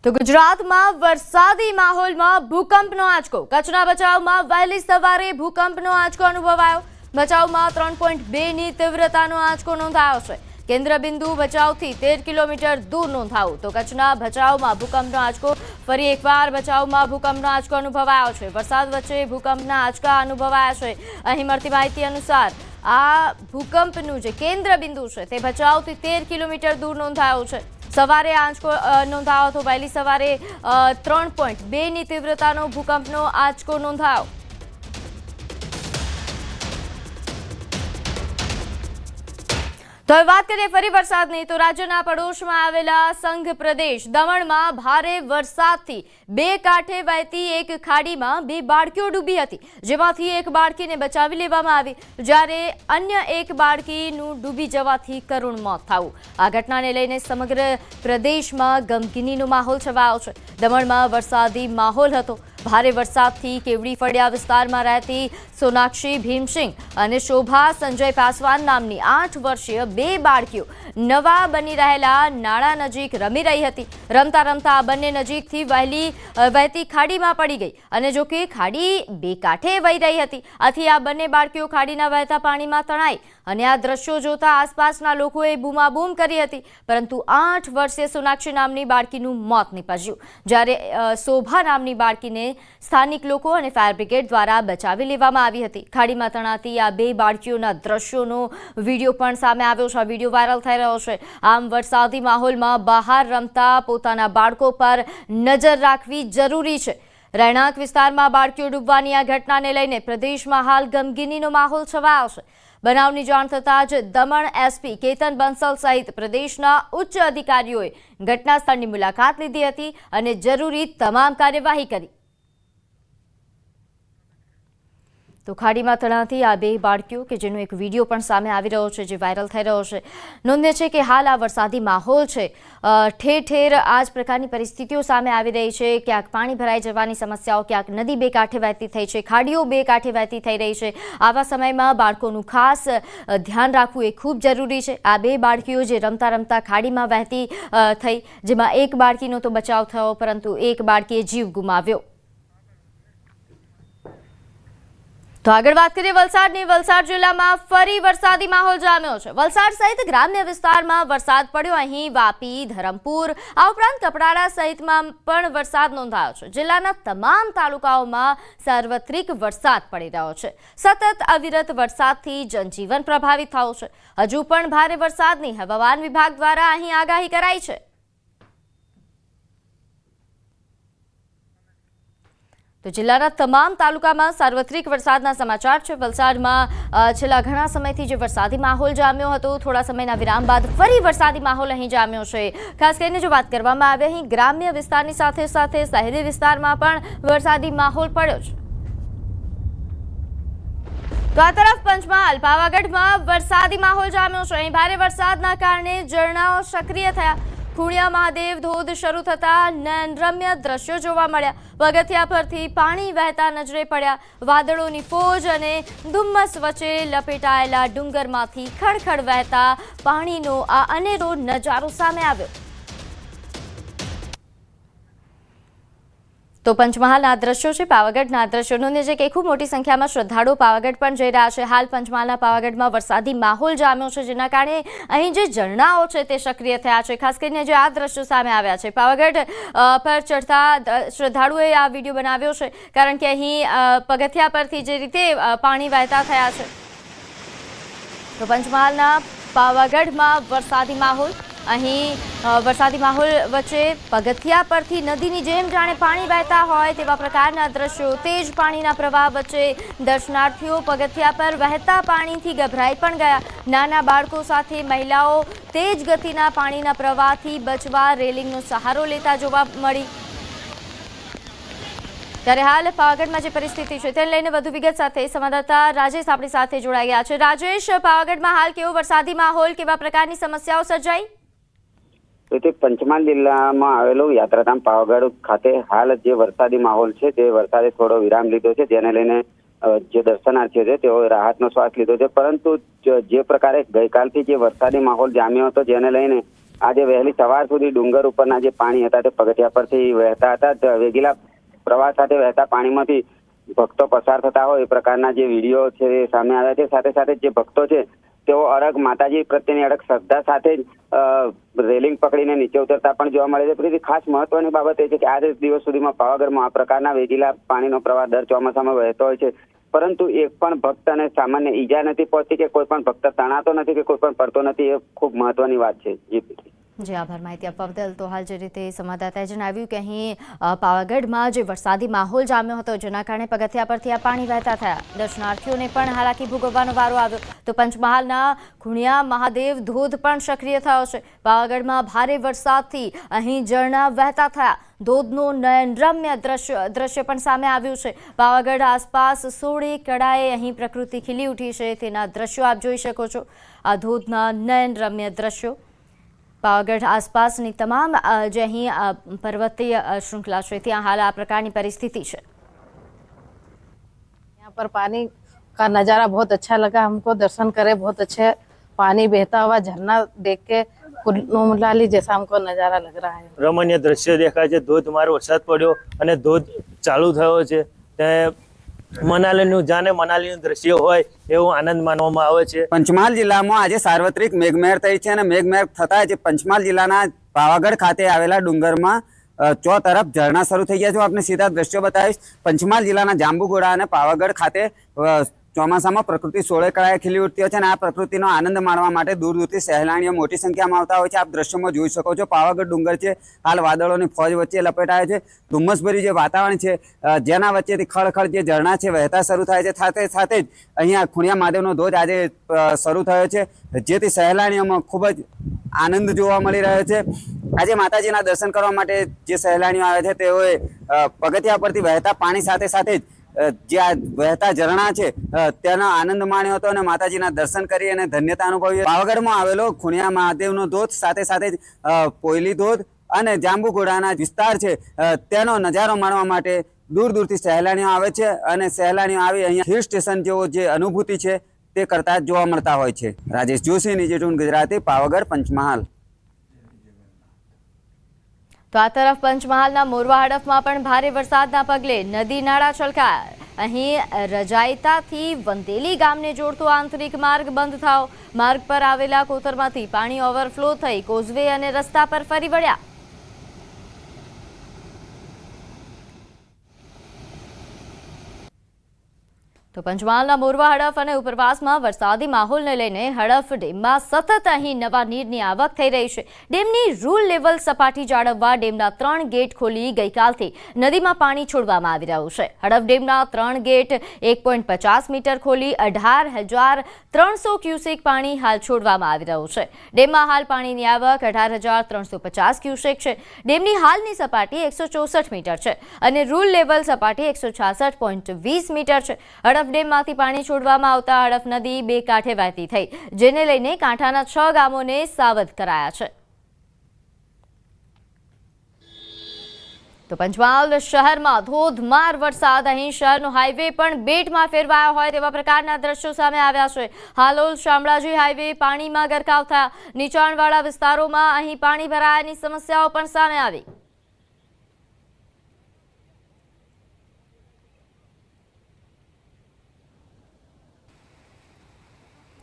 તો ગુજરાતમાં વરસાદી માહોલમાં ભૂકંપનો આંચકો. કચ્છના ભચાઉમાં વહેલી સવારે ભૂકંપનો આંચકો અનુભવાયો. ભચાઉમાં 3.2ની તીવ્રતાનો આંચકો નોંધાયો છે. કેન્દ્ર બિંદુ ભચાઉથી 13 કિલોમીટર દૂર નોંધાયું. તો કચ્છના ભચાઉમાં ભૂકંપનો આંચકો. ફરી એકવાર ભચાઉમાં ભૂકંપનો આંચકો અનુભવાયો છે. વરસાદ વચ્ચે ભૂકંપના આંચકા અનુભવાયા છે. અહીં મળતી માહિતી અનુસાર આ ભૂકંપનું જે કેન્દ્ર બિંદુ છે તે ભચાઉથી 13 કિલોમીટર દૂર નોંધાયું છે. સવારે આંચકો નોંધાયો હતો. વહેલી સવારે 3.2ની તીવ્રતાનો ભૂકંપનો આંચકો નોંધાયો. તો હવે વાત કરીએ ફરી વરસાદની. તો રાજ્યના પડોશમાં આવેલા સંઘ પ્રદેશ દમણમાં ભારે વરસાદથી બે કાંઠે વહેતી એક ખાડીમાં બે બાળકીઓ ડૂબી હતી, જેમાંથી એક બાળકીને બચાવી લેવામાં આવી, જ્યારે અન્ય એક બાળકીનું ડૂબી જવાથી કરુણ મોત થયું. આ ઘટનાને લઈને સમગ્ર પ્રદેશમાં ગમગીનીનો માહોલ છવાયો છે. દમણમાં વરસાદી માહોલ હતો. ભારે વરસાદથી કેવડી ફળિયા વિસ્તારમાં રહેતી સોનાક્ષી ભીમસિંહ અને શોભા સંજય પાસવાન નામની 8 વર્ષીય બે બાળકીઓ નવા બની રહેલા નાળા નજીક રમી રહી હતી. રમતા રમતા આ બંને નજીકથી વહેતી ખાડીમાં પડી ગઈ અને જો કે ખાડી બે કાંઠે વહી રહી હતી. આથી આ બંને બાળકીઓ ખાડીના વહેતા પાણીમાં તણાઈ અને આ દ્રશ્યો જોતા આસપાસના લોકોએ બૂમાબૂમ કરી હતી. પરંતુ 8 વર્ષીય સોનાક્ષી નામની બાળકીનું મોત નીપજ્યું, જ્યારે શોભા નામની બાળકીને સ્થાનિક લોકો અને ફાયર બ્રિગેડ દ્વારા બચાવી લેવામાં આવી હતી. ખાડીમાં તણાતી આ બે બાળકીઓના દ્રશ્યોનો વિડીયો પણ સામે આવ્યો છે. આ વિડીયો વાયરલ થઈ રહ્યો છે. આમ વરસાદી માહોલમાં બહાર રમતા પોતાના બાળકો પર નજર રાખવી જરૂરી છે. રહેણાંક વિસ્તારમાં બાળકીઓ ડૂબવાની આ ઘટનાને લઈને પ્રદેશમાં હાલ ગમગીનીનો માહોલ છવાયો છે. બનાવની જાણ થતાં જ દમણ એસપી કેતન બંસલ સહિત પ્રદેશના ઉચ્ચ અધિકારીઓએ ઘટના સ્થળની મુલાકાત લીધી હતી અને જરૂરી તમામ કાર્યવાહી કરી. તો ખાડીમાં તણાતી આ બે બાળકીઓ કે જેનો એક વિડીયો પણ સામે આવી રહ્યો છે, જે વાયરલ થઈ રહ્યો છે. નોંધનીય છે કે હાલ આ વરસાદી માહોલ છે. ઠેર ઠેર આ જ પ્રકારની પરિસ્થિતિઓ સામે આવી રહી છે. ક્યાંક પાણી ભરાઈ જવાની સમસ્યાઓ, ક્યાંક નદી બે કાંઠે વહેતી થઈ છે, ખાડીઓ બે કાંઠે વહેતી થઈ રહી છે. આવા સમયમાં બાળકોનું ખાસ ધ્યાન રાખવું એ ખૂબ જરૂરી છે. આ બે બાળકીઓ જે રમતા રમતા ખાડીમાં વહેતી થઈ, જેમાં એક બાળકીનો તો બચાવ થયો, પરંતુ એક બાળકીએ જીવ ગુમાવ્યો. તો આગળ વાત કરીએ વલસાડની. વલસાડ જિલ્લામાં ફરી વરસાદી માહોલ જામ્યો છે. વલસાડ સહિત ગ્રામ્ય વિસ્તારમાં વરસાદ પડ્યો. અહીં વાપી, ધરમપુર, આ ઉપરાંત કપરાડા સહિતમાં પણ વરસાદ નોંધાયો છે. જિલ્લાના તમામ તાલુકાઓમાં સાર્વત્રિક વરસાદ પડી રહ્યો છે. સતત અવિરત વરસાદથી જનજીવન પ્રભાવિત થયું છે. હજુ પણ ભારે વરસાદની હવામાન વિભાગ દ્વારા અહીં આગાહી કરાઈ છે. તો જિલ્લાના તમામ તાલુકામાં સાર્વત્રિક વરસાદના સમાચાર છે. વલસાડમાં છેલ્લા ઘણા સમયથી જે વરસાદી માહોલ જામ્યો હતો, થોડા સમયના વિરામ બાદ ફરી વરસાદી માહોલ અહીં જામ્યો છે. ખાસ કરીને જો વાત કરવામાં આવે અહીં ગ્રામ્ય વિસ્તારની સાથે સાથે શહેરી વિસ્તારમાં પણ વરસાદી માહોલ પડ્યો છે. તો આ તરફ પંચમહાલ પાવાગઢમાં વરસાદી માહોલ જામ્યો છે. અહીં ભારે વરસાદના કારણે ઝરણાઓ સક્રિય થયા. ખૂણિયા મહાદેવ ધોધ શરૂ થતા નયનરમ્ય દ્રશ્યો જોવા મળ્યા. પગથિયા પરથી પાણી વહેતા નજરે પડ્યા. વાદળોની ફોજ અને ધુમ્મસ વચ્ચે લપેટાયેલા ડુંગરમાંથી ખડખડ વહેતા પાણીનો આ અનેરો નજારો સામે આવ્યો. તો પંચમહાલના દ્રશ્યો છે, પાવાગઢના દ્રશ્યો. નોંધ્ય છે કે ખૂબ મોટી સંખ્યામાં શ્રદ્ધાળુઓ પાવાગઢ પણ જઈ રહ્યા છે. હાલ પંચમહાલના પાવાગઢમાં વરસાદી માહોલ જામ્યો છે, જેના કારણે અહીં જે ઝરણાઓ છે તે સક્રિય થયા છે. ખાસ કરીને જે આ દ્રશ્યો સામે આવ્યા છે, પાવાગઢ પર ચડતા શ્રદ્ધાળુઓએ આ વિડીયો બનાવ્યો છે, કારણ કે અહીં પગથિયા પરથી જે રીતે પાણી વહેતા થયા છે. તો પંચમહાલના પાવાગઢમાં વરસાદી માહોલ. અહીં વરસાદી માહોલ વચ્ચે પગથિયા પરથી નદીની જેમ જાણે પાણી વહેતા હોય તેવા પ્રકારના દ્રશ્યો. તેજ પાણીના પ્રવાહ વચ્ચે દર્શનાર્થીઓ પગથિયા પર વહેતા પાણીથી ગભરાઈ પણ ગયા. નાના બાળકો સાથે મહિલાઓ તેજ ગતિના પાણીના પ્રવાહથી બચવા રેલિંગનો સહારો લેતા જોવા મળી. ત્યારે હાલ પાવાગઢમાં જે પરિસ્થિતિ છે તેને લઈને વધુ વિગત સાથે સંવાદદાતા રાજેશ આપણી સાથે જોડાઈ ગયા છે. રાજેશ, પાવાગઢમાં હાલ કેવો વરસાદી માહોલ, કેવા પ્રકારની સમસ્યાઓ સર્જાઈ? તો પંચમહાલ જિલ્લામાં આવેલું યાત્રાધામ પાવાગઢ ખાતે હાલ જે વરસાદી માહોલ છે તે વરસાદે થોડો વિરામ લીધો છે, જેને લઈને જે દર્શનાર્થીઓ છે તેઓએ રાહતનો શ્વાસ લીધો છે. પરંતુ જે પ્રકારે ગઈકાલથી જે વરસાદી માહોલ જામ્યો હતો, જેને લઈને આજે વહેલી સવાર સુધી ડુંગર ઉપરના જે પાણી હતા તે પગથિયા પરથી વહેતા હતા. વેગીલા પ્રવાહ સાથે વહેતા પાણીમાંથી ભક્તો પસાર થતા હોય એ પ્રકારના જે વિડીયો છે એ સામે આવ્યા છે. સાથે સાથે જે ભક્તો છે તેઓ અડગ માતાજી પ્રત્યેની અડગ શ્રદ્ધા સાથે જ રેલિંગ પકડીને નીચે ઉતરતા પણ જોવા મળે છે. તેથી ખાસ મહત્વની બાબત એ છે કે આજ દિવસ સુધીમાં પાવાગઢમાં આ પ્રકારના વેગીલા પાણીનો પ્રવાહ દર ચોમાસામાં વહેતો હોય છે, પરંતુ એક પણ ભક્ત અને સામાન્ય ઈજા નથી પહોંચતી કે કોઈ પણ ભક્ત તણાતો નથી કે કોઈ પણ પડતો નથી. એ ખૂબ મહત્વની વાત છે. જી આભાર માહિતી આપવા બદલ. તો હાલ જે રીતે સંવાદદાતાએ જણાવ્યું કે અહીં પાવાગઢમાં જે વરસાદી માહોલ જામ્યો હતો જેના કારણે પગથિયા પરથી આ પાણી વહેતા થયા. દર્શનાર્થીઓને પણ હાલાકી ભોગવવાનો વારો આવ્યો. તો પંચમહાલના ખૂણિયા મહાદેવ ધોધ પણ સક્રિય થયો છે. પાવાગઢમાં ભારે વરસાદથી અહીં ઝરણા વહેતા થયા. ધોધનું નયનરમ્ય દ્રશ્ય પણ સામે આવ્યું છે. પાવાગઢ આસપાસ સોળે કળાએ અહીં પ્રકૃતિ ખીલી ઉઠી છે. તેના દ્રશ્યો આપ જોઈ શકો છો. આ ધોધના નયનરમ્ય દ્રશ્યો પાવાગઢ આસપાસની તમામ જે અહીં पर्वतीय श्रृंखला है ત્યાં हाल आ प्रकार की परिस्थिति है. यहाँ पर पानी का नज़ारा बहुत अच्छा लगा हमको. दर्शन करे बहुत अच्छे पानी बहता हुआ झरना देख के कुल्लू जैसा हमको नज़ारा लग रहा है. रमणीय दृश्य देखा है. धोधमार वरसाद पड़ो और धोध चालू थयो छे. મનાલીનું જાણે મનાલીનું દ્રશ્ય હોય એવો આનંદ માનવામાં આવે છે. પંચમહાલ જિલ્લામાં આજે સાર્વત્રિક મેઘમહેર થઈ છે અને મેઘમહેર થતા જ પંચમહાલ જિલ્લાના પાવાગઢ ખાતે આવેલા ડુંગરમાં ચો તરફ ઝરણા શરૂ થઈ ગયા છે. આપને સીધા દ્રશ્યો બતાવીશ. પંચમહાલ જિલ્લાના જાંબુઘોડા અને પાવાગઢ ખાતે ચોમાસામાં પ્રકૃતિ સોળે કળાએ ખીલી ઉઠતી હોય છે અને આ પ્રકૃતિનો આનંદ માણવા માટે દૂર દૂરથી સહેલાણીઓ મોટી સંખ્યામાં આવતા હોય છે. આપ દ્રશ્યોમાં જોઈ શકો છો. પાવાગઢ ડુંગર છે હાલ વાદળોની ફોજ વચ્ચે લપેટાય છે. ધુમ્મસભર્યું જે વાતાવરણ છે જેના વચ્ચેથી ખળખળ જે ઝરણા છે વહેતા શરૂ થાય છે. સાથે સાથે જ અહીંયા ખૂણિયા મહાદેવનો ધોધ આજે શરૂ થયો છે, જેથી સહેલાણીઓમાં ખૂબ જ આનંદ જોવા મળી રહ્યો છે. આજે માતાજીના દર્શન કરવા માટે જે સહેલાણીઓ આવે છે તેઓએ પગથિયા પરથી વહેતા પાણી સાથે સાથે જ જે આ વહેતા ઝરણા છે તેનો આનંદ માણ્યો હતો અને માતાજીના દર્શન કરી અને ધન્યતા અનુભવી. પાવાગઢમાં આવેલો ખૂણિયા મહાદેવનો ધોધ સાથે સાથે જ પોયલી ધોધ અને જાંબુઘોડાના વિસ્તાર છે તેનો નજારો માણવા માટે દૂર દૂરથી સહેલાણીઓ આવે છે અને સહેલાણીઓ આવી અહીંયા હિલ સ્ટેશન જેવો જે અનુભૂતિ છે તે કરતા જોવા મળતા હોય છે. રાજેશ જોશી, નિજી ગુજરાતી, પાવાગઢ, પંચમહાલ. તો આ તરફ પંચમહાલના મોરવા હડફમાં પણ ભારે વરસાદના પગલે નદી નાળા છલકાયા. અહીં રજાયતાથી વંદેલી ગામને જોડતો આંતરિક માર્ગ બંધ થયો. માર્ગ પર આવેલા કોતરમાંથી પાણી ઓવરફ્લો થઈ કોઝવે અને રસ્તા પર ફરી વળ્યા. તો પંચમહાલના મોરવા હડફ અને ઉપરવાસમાં વરસાદી માહોલને લઈને હડફ ડેમમાં સતત અહીં નવા નીરની આવક થઈ રહી છે. ડેમની રૂલ લેવલ સપાટી જાળવવા ડેમના 3 ગેટ ખોલી ગઈકાલથી નદીમાં પાણી છોડવામાં આવી રહ્યું છે. હડફ ડેમના 3 ગેટ 1.50 મીટર ખોલી 18,300 ક્યુસેક પાણી હાલ છોડવામાં આવી રહ્યું છે. ડેમમાં હાલ પાણીની આવક 18,350 ક્યુસેક છે. ડેમની હાલની સપાટી 164 મીટર છે અને રૂલ લેવલ સપાટી 166.20 મીટર છે. હડફ ડેમમાંથી પાણી છોડવામાં આવતા હડફ નદી 2 કાંઠે વહેતી થઈ, જેને લઈને કાંઠાના 6 ગામોને સાવધ કરાયા છે. તો પંચમહાલ શહેરમાં ધોધમાર વરસાદ. અહીં શહેરનો હાઈવે પણ બેટમાં ફેરવાયો હોય તેવા પ્રકારના દ્રશ્યો સામે આવ્યા છે. હાલોલ શામળાજી હાઈવે પાણીમાં ગરકાવ થયા. નીચાણવાળા વિસ્તારોમાં અહીં પાણી ભરાયાની સમસ્યાઓ પણ સામે આવી.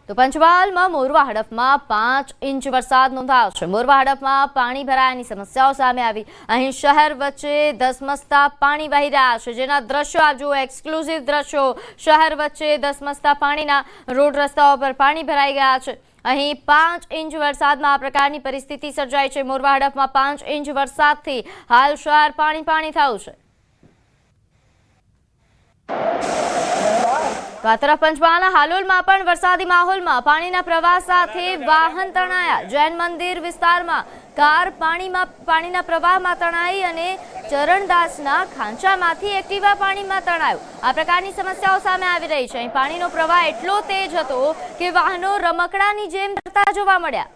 તો પંચમહાલમાં મોરવા હડફમાં 5 ઇંચ વરસાદ નોંધાયો છે. મોરવા હડફમાં પાણી ભરાયાની સમસ્યાઓ સામે આવી. અહીં શહેર વચ્ચે ધસમસતા પાણી વહી રહ્યા છે, જેના દ્રશ્યો આપ જુઓ, એક્સક્લુઝિવ દ્રશ્યો. શહેર વચ્ચે ધસમસતા પાણીના રોડ રસ્તાઓ પર પાણી ભરાઈ ગયા છે. અહીં 5 ઇંચ વરસાદમાં આ પ્રકારની પરિસ્થિતિ સર્જાઈ છે. મોરવા હડફમાં 5 ઇંચ વરસાદથી હાલ શહેર પાણી થયું છે. તો આ તરફ પંચમહાલના હાલોલમાં પણ વરસાદી માહોલમાં પાણીના પ્રવાહ સાથે વાહન તણાયા. જૈન મંદિર વિસ્તારમાં કાર પાણીના પ્રવાહમાં તણાઈ અને ચરણદાસના ખાંચામાંથી એક્ટિવા પાણીમાં તણાયું. આ પ્રકારની સમસ્યાઓ સામે આવી રહી છે. અહીં પાણીનો પ્રવાહ એટલો તેજ હતો કે વાહનો રમકડાની જેમ તરતા જોવા મળ્યા.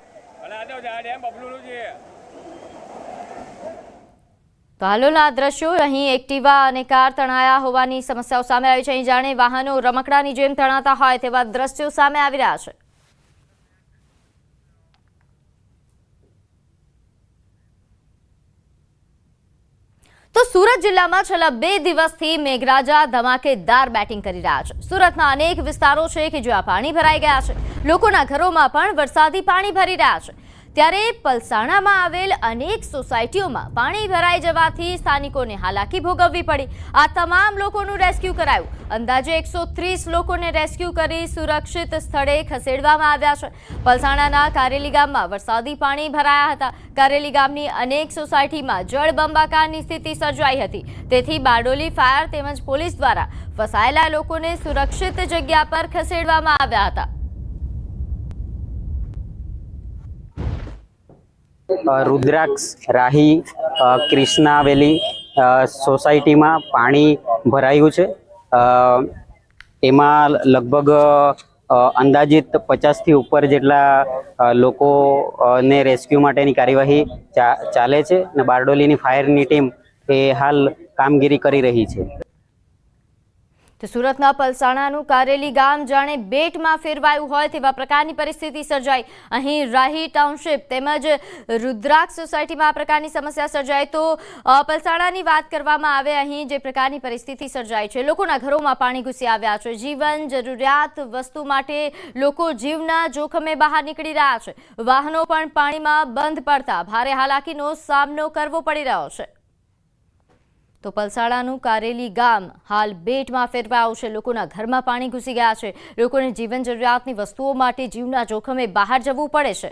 તો હાલોલના દ્રશ્યો, અહીં એક્ટિવા અને કાર તણાયા હોવાની સમસ્યાઓ સામે આવી છે. અહીં જાણે વાહનો રમકડાની જેમ તણાતા હોય તેવા દ્રશ્યો સામે આવી રહ્યા છે. સુરત જિલ્લામાં છેલ્લા 2 દિવસથી મેઘરાજા ધમાકેદાર બેટિંગ કરી રહ્યા છે। સુરતના અનેક વિસ્તારો છે કે જ્યાં પાણી ભરાઈ ગયા છે। લોકોના ઘરોમાં પણ વરસાદી પાણી ભરી રહ્યા છે। ત્યારે પલસાણામાં આવેલ અનેક સોસાયટીઓમાં પાણી ભરાઈ જવાથી સ્થાનિકોને હાલાકી ભોગવવી પડી। આ તમામ લોકોનું રેસ્ક્યુ કરાયું। અંદાજે 130 લોકોને રેસ્ક્યુ કરી સુરક્ષિત સ્થળે ખસેડવામાં આવ્યા છે। પલસાણાના કારેલી ગામમાં વરસાદી પાણી ભરાયા હતા। કારેલી ગામની અનેક સોસાયટીમાં જળબંબાકારની સ્થિતિ સર્જાઈ હતી। તેથી બારડોલી ફાયર તેમજ પોલીસ દ્વારા ફસાયેલા લોકોને સુરક્ષિત જગ્યા પર ખસેડવામાં આવ્યા હતા। रुद्राक्ष राही कृष्णा वेली सोसायटीમાં પાણી ભરાયું છે। એમાં લગભગ અંદાજિત 50 થી ઉપર જેટલા લોકોને રેસ્ક્યુ માટેની કાર્યવાહી ચાલે છે અને બારડોલીની ફાયરની ટીમ એ હાલ કામગીરી કરી રહી છે। તો સુરતના પલસાણાનું કારેલી ગામ જાણે બેટમાં ફેરવાયું હોય તેવા પ્રકારની પરિસ્થિતિ સર્જાઈ। અહીં રાહી ટાઉનશીપ તેમજ રુદ્રાક્ષ સોસાયટીમાં આ પ્રકારની સમસ્યા સર્જાઈ। તો પલસાણાની વાત કરવામાં આવે, અહીં જે પ્રકારની પરિસ્થિતિ સર્જાઈ છે, લોકોના ઘરોમાં પાણી ઘૂસી આવ્યા છે। જીવન જરૂરિયાત વસ્તુ માટે લોકો જીવના જોખમે બહાર નીકળી રહ્યા છે। વાહનો પણ પાણીમાં બંધ પડતા ભારે હાલાકીનો સામનો કરવો પડી રહ્યો છે। તો પલસાણાનું કારેલી ગામ હાલ બેટમાં ફેરવાયું છે। લોકોના ઘરમાં પાણી ઘૂસી ગયા છે। લોકોને જીવન જરૂરિયાતની વસ્તુઓ માટે જીવના જોખમે બહાર જવું પડે છે।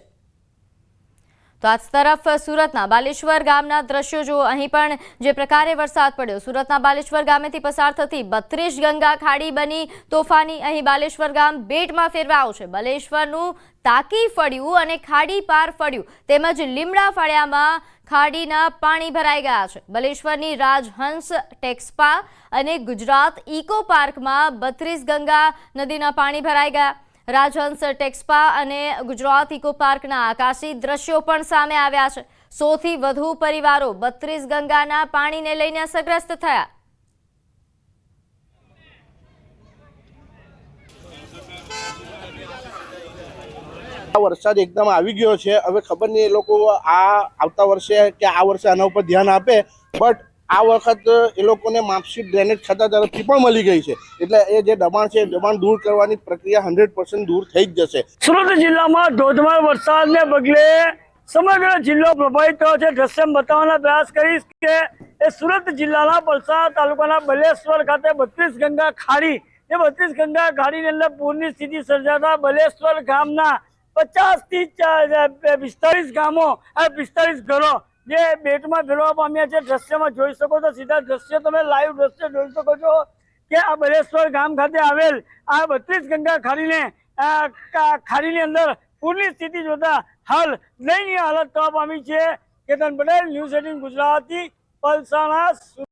તો આ તરફ સુરતના બાલેશ્વર ગામના દ્રશ્યો જો, અહીં પણ જે પ્રકારે વરસાદ પડ્યો, સુરતના બાલેશ્વર ગામેથી પસાર થતી 32 ગંગા ખાડી બની તોફાની। અહીં બાલેશ્વર ગામ બેટમાં ફેરવાયું છે। બાલેશ્વરનું તાકી ફળ્યું અને ખાડી પાર ફળ્યું તેમજ લીમડા ફળિયામાં ખાડીના પાણી ભરાઈ ગયા છે। બલેશ્વરની રાજહંસ ટેક્સપા અને ગુજરાત ઇકો પાર્કમાં 32 ગંગા નદીના પાણી ભરાઈ ગયા। રાજહંસ ટેક્સપા અને ગુજરાત ઇકો પાર્કના આકાશી દ્રશ્યો પણ સામે આવ્યા છે। 100 થી વધુ પરિવારો 32 ગંગાના પાણીને લઈને અસરગ્રસ્ત થયા। વરસાદ એકદમ આવી ગયો છે। હવે ખબર નહીં એ લોકો આવતા વર્ષે કે આ વર્ષે આના ઉપર ધ્યાન આપે, બટ આ વખત એ લોકોને માર્કશીટ ડ્રેનેજ ખાતા તરફથી પણ મળી ગઈ છે, એટલે એ જે દબાણ છે દબાણ દૂર કરવાની પ્રક્રિયા 100% દૂર થઈ જ જશે। સુરત જિલ્લામાં ધોધમાર વરસાદને પગલે સમગ્ર જિલ્લો પ્રભાવિત થયો છે। દ્રશ્ય બતાવવાના પ્રયાસ કરીશ કે એ સુરત જિલ્લાના પલસાણા તાલુકાના બલેશ્વર ખાતે 32 ગંગા ખાડી, એ 32 ગંગા ખાડીની અંદર પૂરની સ્થિતિ સર્જાતા બલેશ્વર ગામના 50 થી 45 ગામો અને 45 ઘરો જે બેટમાં ફેરવા પામ્યા છે। દ્રશ્યમાં જોઈ શકો છો, સીધા દ્રશ્ય તમે લાઈવ દ્રશ્ય જોઈ શકો છો કે આ બલેશ્વર ગામ ખાતે આવેલ આ 32 ગંગા ખાડીની અંદર પૂરની સ્થિતિ જોતા હાલ દયનીય હાલત થવા પામી છે। કેતન પટેલ, ન્યૂઝ 18 ગુજરાતી, પલસાણા।